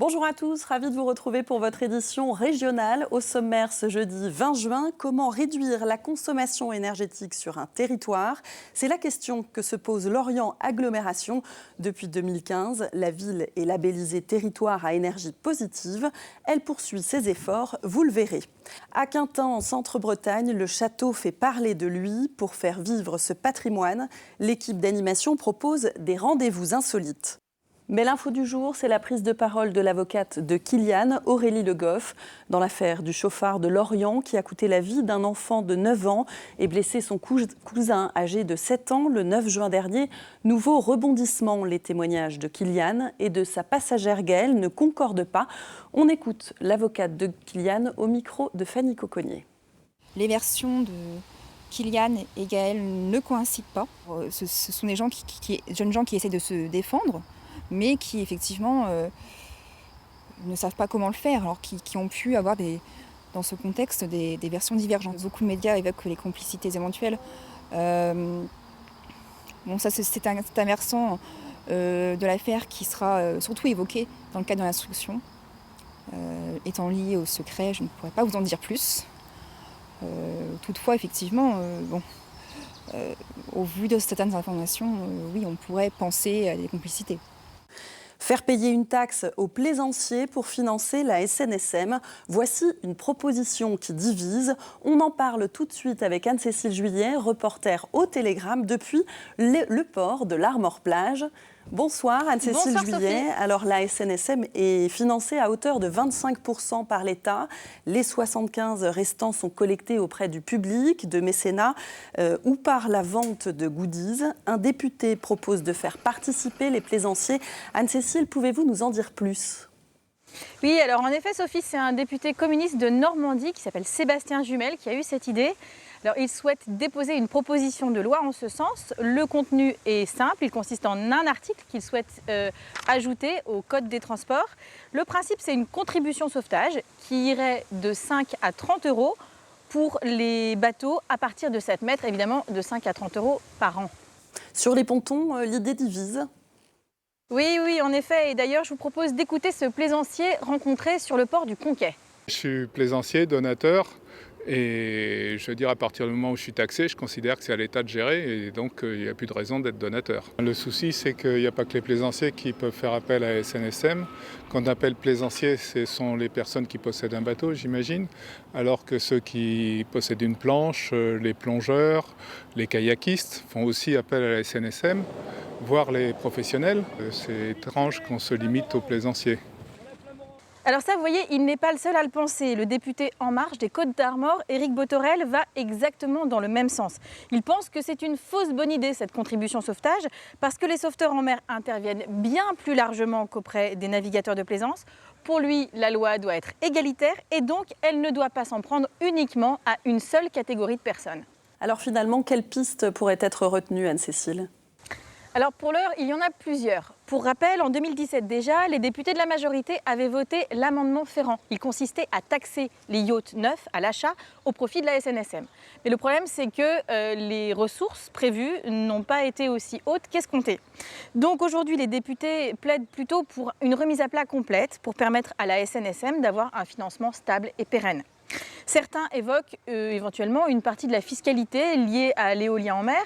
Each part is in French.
Bonjour à tous, ravi de vous retrouver pour votre édition régionale. Au sommaire ce jeudi 20 juin, comment réduire la consommation énergétique sur un territoire? C'est la question que se pose Lorient Agglomération. Depuis 2015, la ville est labellisée territoire à énergie positive. Elle poursuit ses efforts, vous le verrez. À Quintin, en Centre-Bretagne, le château fait parler de lui. Pour faire vivre ce patrimoine, l'équipe d'animation propose des rendez-vous insolites. Mais l'info du jour, c'est la prise de parole de l'avocate de Kylian, Aurélie Le Goff, dans l'affaire du chauffard de Lorient qui a coûté la vie d'un enfant de 9 ans et blessé son cousin âgé de 7 ans le 9 juin dernier. Nouveau rebondissement, les témoignages de Kylian et de sa passagère Gaëlle ne concordent pas. On écoute l'avocate de Kylian au micro de Fanny Coconnier. Les versions de Kylian et Gaëlle ne coïncident pas. Ce sont des jeunes gens qui essaient de se défendre, mais qui effectivement ne savent pas comment le faire, alors qui ont pu avoir dans ce contexte des versions divergentes. Beaucoup de médias évoquent les complicités éventuelles. Ça c'est un versant de l'affaire qui sera surtout évoqué dans le cadre de l'instruction. Étant lié au secret, je ne pourrais pas vous en dire plus. Toutefois, effectivement, au vu de certaines informations, oui, on pourrait penser à des complicités. Faire payer une taxe aux plaisanciers pour financer la SNSM, voici une proposition qui divise. On en parle tout de suite avec Anne-Cécile Juillet, reporter au Télégramme depuis le port de l'Armor-Plage. Bonsoir Anne-Cécile Juillet. Sophie. Alors la SNSM est financée à hauteur de 25% par l'État. Les 75 restants sont collectés auprès du public, de mécénat ou par la vente de goodies. Un député propose de faire participer les plaisanciers. Anne-Cécile, pouvez-vous nous en dire plus ? Oui, alors en effet, Sophie, c'est un député communiste de Normandie qui s'appelle Sébastien Jumel qui a eu cette idée. Alors, il souhaite déposer une proposition de loi en ce sens. Le contenu est simple, il consiste en un article qu'il souhaite ajouter au Code des transports. Le principe, c'est une contribution sauvetage qui irait de 5 à 30 euros pour les bateaux à partir de 7 mètres, évidemment de 5 à 30 euros par an. Sur les pontons, l'idée divise. Oui, en effet. Et d'ailleurs, je vous propose d'écouter ce plaisancier rencontré sur le port du Conquet. Je suis plaisancier, donateur. Et je veux dire, à partir du moment où je suis taxé, je considère que c'est à l'État de gérer et donc il n'y a plus de raison d'être donateur. Le souci, c'est qu'il n'y a pas que les plaisanciers qui peuvent faire appel à la SNSM. Quand on appelle plaisanciers, ce sont les personnes qui possèdent un bateau, j'imagine, alors que ceux qui possèdent une planche, les plongeurs, les kayakistes font aussi appel à la SNSM, voire les professionnels. C'est étrange qu'on se limite aux plaisanciers. Alors ça, vous voyez, il n'est pas le seul à le penser. Le député En Marche des Côtes-d'Armor, Éric Botorel, va exactement dans le même sens. Il pense que c'est une fausse bonne idée, cette contribution sauvetage, parce que les sauveteurs en mer interviennent bien plus largement qu'auprès des navigateurs de plaisance. Pour lui, la loi doit être égalitaire et donc elle ne doit pas s'en prendre uniquement à une seule catégorie de personnes. Alors finalement, quelle piste pourrait être retenue, Anne-Cécile ? Alors pour l'heure, il y en a plusieurs. Pour rappel, en 2017 déjà, les députés de la majorité avaient voté l'amendement Ferrand. Il consistait à taxer les yachts neufs à l'achat au profit de la SNSM. Mais le problème, c'est que les ressources prévues n'ont pas été aussi hautes qu'escomptées. Donc aujourd'hui, les députés plaident plutôt pour une remise à plat complète pour permettre à la SNSM d'avoir un financement stable et pérenne. Certains évoquent éventuellement une partie de la fiscalité liée à l'éolien en mer.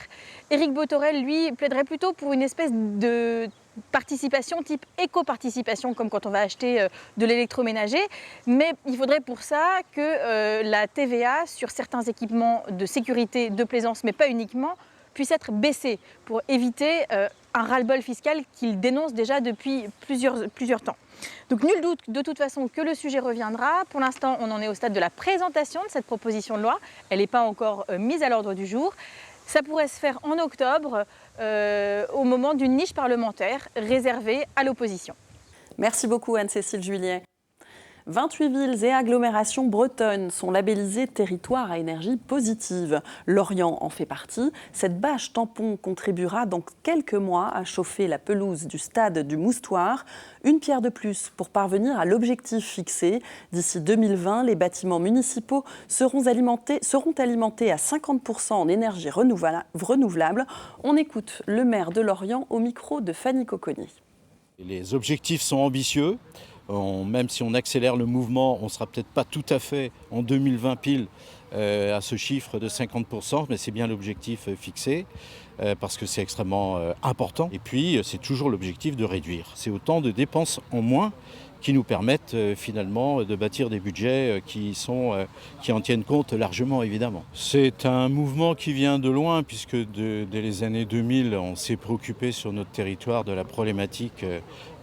Éric Botorel, lui, plaiderait plutôt pour une espèce de participation type éco-participation, comme quand on va acheter de l'électroménager. Mais il faudrait pour ça que la TVA sur certains équipements de sécurité, de plaisance, mais pas uniquement, puisse être baissée pour éviter un ras-le-bol fiscal qu'il dénonce déjà depuis plusieurs temps. Donc nul doute de toute façon que le sujet reviendra. Pour l'instant, on en est au stade de la présentation de cette proposition de loi. Elle n'est pas encore mise à l'ordre du jour. Ça pourrait se faire en octobre, au moment d'une niche parlementaire réservée à l'opposition. Merci beaucoup Anne-Cécile Juillet. 28 villes et agglomérations bretonnes sont labellisées territoires à énergie positive. Lorient en fait partie. Cette bâche tampon contribuera dans quelques mois à chauffer la pelouse du stade du Moustoir. Une pierre de plus pour parvenir à l'objectif fixé. D'ici 2020, les bâtiments municipaux seront alimentés à 50% en énergie renouvelable. On écoute le maire de Lorient au micro de Fanny Coconnier. Les objectifs sont ambitieux. Même si on accélère le mouvement, on ne sera peut-être pas tout à fait en 2020 pile à ce chiffre de 50%, mais c'est bien l'objectif fixé parce que c'est extrêmement important. Et puis, c'est toujours l'objectif de réduire. C'est autant de dépenses en moins qui nous permettent finalement de bâtir des budgets qui en tiennent compte largement, évidemment. C'est un mouvement qui vient de loin, puisque dès les années 2000, on s'est préoccupé sur notre territoire de la problématique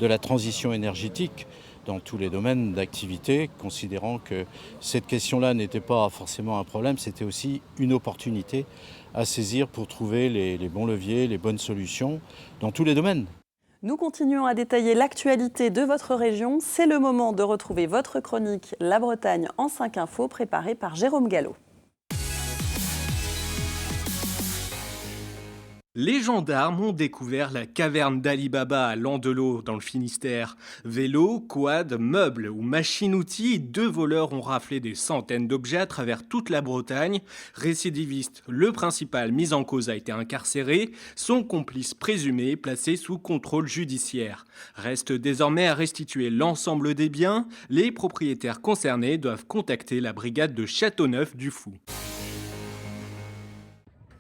de la transition énergétique dans tous les domaines d'activité, considérant que cette question-là n'était pas forcément un problème, c'était aussi une opportunité à saisir pour trouver les bons leviers, les bonnes solutions dans tous les domaines. Nous continuons à détailler l'actualité de votre région. C'est le moment de retrouver votre chronique La Bretagne en 5 infos préparée par Jérôme Gallo. Les gendarmes ont découvert la caverne d'Ali Baba à Landelot, dans le Finistère. Vélos, quads, meubles ou machines-outils, 2 voleurs ont raflé des centaines d'objets à travers toute la Bretagne. Récidiviste, le principal mis en cause a été incarcéré, son complice présumé placé sous contrôle judiciaire. Reste désormais à restituer l'ensemble des biens. Les propriétaires concernés doivent contacter la brigade de Châteauneuf-du-Fou.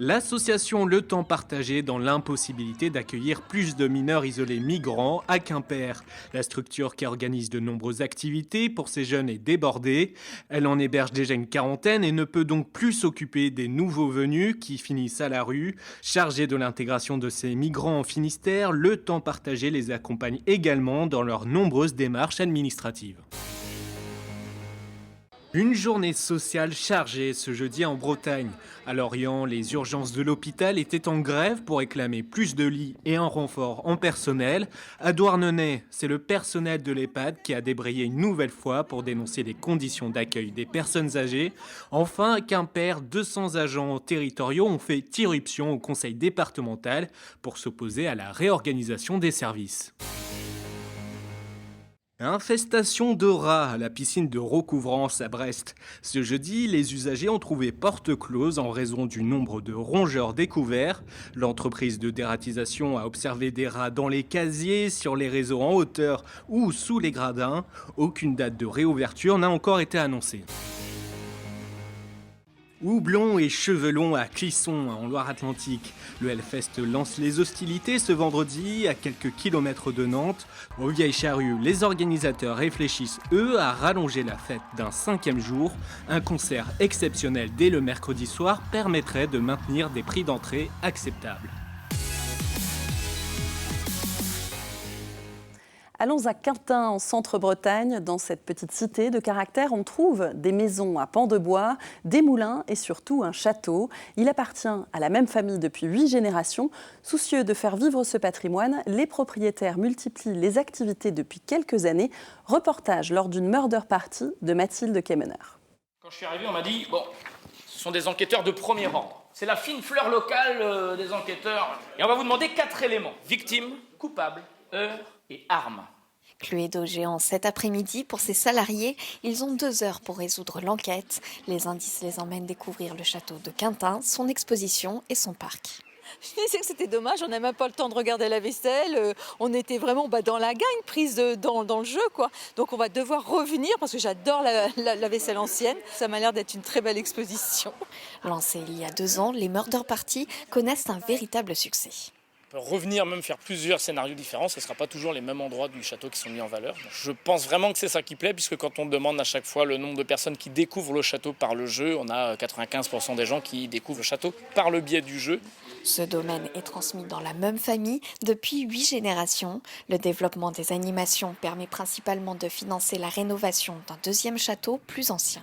L'association Le Temps Partagé dans l'impossibilité d'accueillir plus de mineurs isolés migrants à Quimper. La structure qui organise de nombreuses activités pour ces jeunes est débordée. Elle en héberge déjà une quarantaine et ne peut donc plus s'occuper des nouveaux venus qui finissent à la rue. Chargé de l'intégration de ces migrants en Finistère, Le Temps Partagé les accompagne également dans leurs nombreuses démarches administratives. Une journée sociale chargée ce jeudi en Bretagne. À Lorient, les urgences de l'hôpital étaient en grève pour réclamer plus de lits et un renfort en personnel. À Douarnenez, c'est le personnel de l'EHPAD qui a débrayé une nouvelle fois pour dénoncer les conditions d'accueil des personnes âgées. Enfin, à Quimper, 200 agents territoriaux ont fait irruption au conseil départemental pour s'opposer à la réorganisation des services. Infestation de rats à la piscine de Recouvrance à Brest. Ce jeudi, les usagers ont trouvé porte close en raison du nombre de rongeurs découverts. L'entreprise de dératisation a observé des rats dans les casiers, sur les réseaux en hauteur ou sous les gradins. Aucune date de réouverture n'a encore été annoncée. Houblon et chevelon à Clisson, en Loire-Atlantique. Le Hellfest lance les hostilités ce vendredi à quelques kilomètres de Nantes. Aux Vieilles Charrues, les organisateurs réfléchissent, eux, à rallonger la fête d'un 5e jour. Un concert exceptionnel dès le mercredi soir permettrait de maintenir des prix d'entrée acceptables. Allons à Quintin, en Centre-Bretagne. Dans cette petite cité de caractère, on trouve des maisons à pans de bois, des moulins et surtout un château. Il appartient à la même famille depuis 8 générations. Soucieux de faire vivre ce patrimoine, les propriétaires multiplient les activités depuis quelques années. Reportage lors d'une murder party de Mathilde Kemener. Quand je suis arrivé, on m'a dit « Bon, ce sont des enquêteurs de premier ordre. C'est la fine fleur locale des enquêteurs. Et on va vous demander 4 éléments. Victime, coupable, heure et arme. » Cluedo géant cet après-midi pour ses salariés. Ils ont 2 heures pour résoudre l'enquête. Les indices les emmènent découvrir le château de Quintin, son exposition et son parc. Je disais que c'était dommage, on n'a même pas le temps de regarder la vaisselle. On était vraiment dans la gagne, prise dans le jeu, quoi. Donc on va devoir revenir parce que j'adore la vaisselle ancienne. Ça m'a l'air d'être une très belle exposition. Lancés il y a 2 ans, les Murder Party connaissent un véritable succès. Revenir, même faire plusieurs scénarios différents, ce ne sera pas toujours les mêmes endroits du château qui sont mis en valeur. Je pense vraiment que c'est ça qui plaît, puisque quand on demande à chaque fois le nombre de personnes qui découvrent le château par le jeu, on a 95% des gens qui découvrent le château par le biais du jeu. Ce domaine est transmis dans la même famille depuis 8 générations. Le développement des animations permet principalement de financer la rénovation d'un 2e château plus ancien.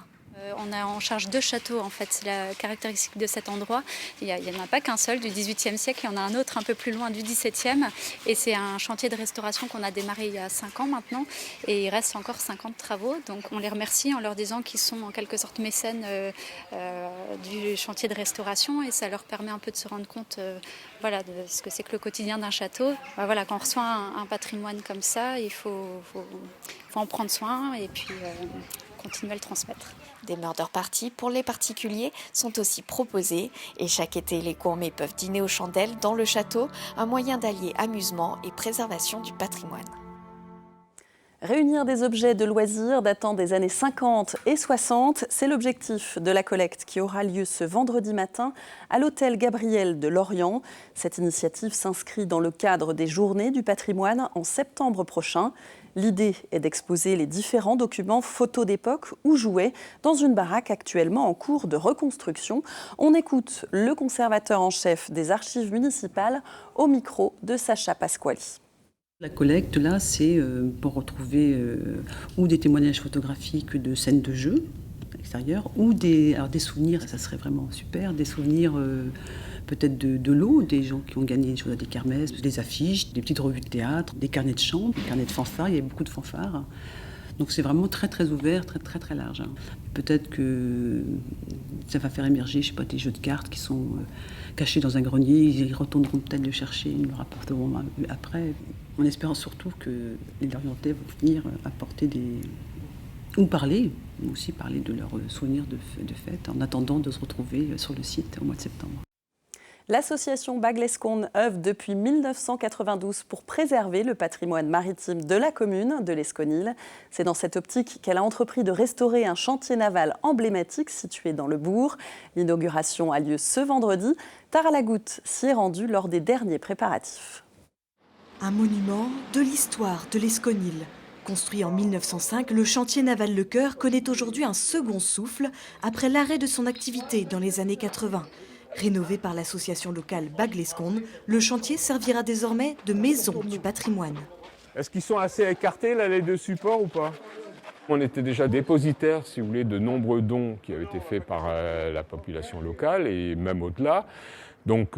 On a en charge 2 châteaux, en fait, c'est la caractéristique de cet endroit. Il n'y en a pas qu'un seul du XVIIIe siècle, il y en a un autre un peu plus loin du XVIIe. Et c'est un chantier de restauration qu'on a démarré il y a 5 ans maintenant. Et il reste encore 50 travaux. Donc on les remercie en leur disant qu'ils sont en quelque sorte mécènes du chantier de restauration. Et ça leur permet un peu de se rendre compte de ce que c'est que le quotidien d'un château. Quand on reçoit un patrimoine comme ça, il faut en prendre soin et puis continuer à le transmettre. Des murder parties pour les particuliers sont aussi proposés et chaque été, les gourmets peuvent dîner aux chandelles dans le château, un moyen d'allier amusement et préservation du patrimoine. Réunir des objets de loisirs datant des années 50 et 60, c'est l'objectif de la collecte qui aura lieu ce vendredi matin à l'hôtel Gabriel de Lorient. Cette initiative s'inscrit dans le cadre des Journées du patrimoine en septembre prochain. L'idée est d'exposer les différents documents photos d'époque ou jouets dans une baraque actuellement en cours de reconstruction. On écoute le conservateur en chef des archives municipales au micro de Sacha Pasquali. La collecte, là, c'est pour retrouver ou des témoignages photographiques de scènes de jeu extérieures ou des souvenirs, ça serait vraiment super, des souvenirs peut-être de l'eau, des gens qui ont gagné des choses à des kermesses, des affiches, des petites revues de théâtre, des carnets de chant, des carnets de fanfare, il y a beaucoup de fanfares. Donc c'est vraiment très très ouvert, très très très large. Peut-être que ça va faire émerger, je sais pas, des jeux de cartes qui sont cachés dans un grenier, ils retourneront peut-être le chercher, ils le rapporteront après. En espérant surtout que les Lorientais vont venir apporter ou parler, ou aussi parler de leurs souvenirs de fête, en attendant de se retrouver sur le site au mois de septembre. L'association Baglesconde œuvre depuis 1992 pour préserver le patrimoine maritime de la commune de l'Esconil. C'est dans cette optique qu'elle a entrepris de restaurer un chantier naval emblématique situé dans le bourg. L'inauguration a lieu ce vendredi. Tara Lagoutte s'y est rendue lors des derniers préparatifs. Un monument de l'histoire de l'Esconil. Construit en 1905, le chantier naval Le Cœur connaît aujourd'hui un second souffle après l'arrêt de son activité dans les années 80. Rénové par l'association locale Baglesconde, le chantier servira désormais de maison du patrimoine. Est-ce qu'ils sont assez écartés, là, les deux supports, ou pas? On était déjà dépositaire, si vous voulez, de nombreux dons qui avaient été faits par la population locale et même au-delà, donc,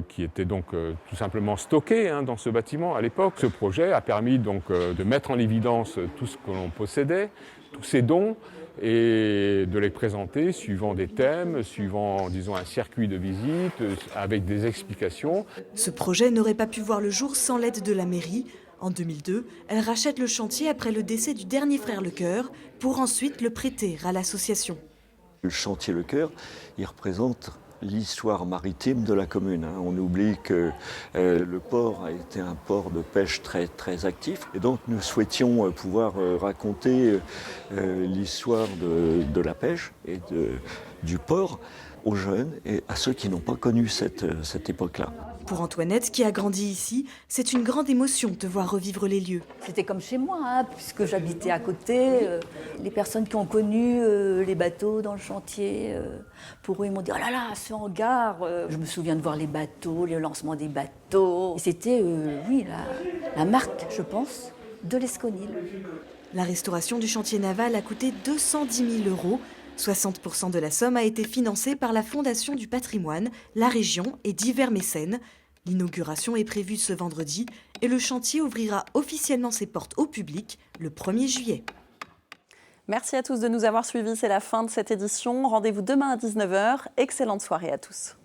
qui étaient donc tout simplement stockés dans ce bâtiment à l'époque. Ce projet a permis donc de mettre en évidence tout ce que l'on possédait, tous ces dons, et de les présenter suivant des thèmes, suivant, disons, un circuit de visite, avec des explications. Ce projet n'aurait pas pu voir le jour sans l'aide de la mairie. En 2002, elle rachète le chantier après le décès du dernier frère Le Cœur, pour ensuite le prêter à l'association. Le chantier Le Cœur, il représente l'histoire maritime de la commune. On oublie que le port a été un port de pêche très, très actif. Et donc nous souhaitions pouvoir raconter l'histoire de la pêche et du port aux jeunes et à ceux qui n'ont pas connu cette époque-là. Pour Antoinette, qui a grandi ici, c'est une grande émotion de voir revivre les lieux. C'était comme chez moi, puisque j'habitais à côté. Les personnes qui ont connu les bateaux dans le chantier, pour eux, ils m'ont dit « Oh là là, ce hangar !» Je me souviens de voir les bateaux, le lancement des bateaux. Et c'était, oui, la marque, je pense, de l'Esconil. La restauration du chantier naval a coûté 210 000 €. 60% de la somme a été financée par la Fondation du patrimoine, la région et divers mécènes. L'inauguration est prévue ce vendredi et le chantier ouvrira officiellement ses portes au public le 1er juillet. Merci à tous de nous avoir suivis. C'est la fin de cette édition. Rendez-vous demain à 19h. Excellente soirée à tous.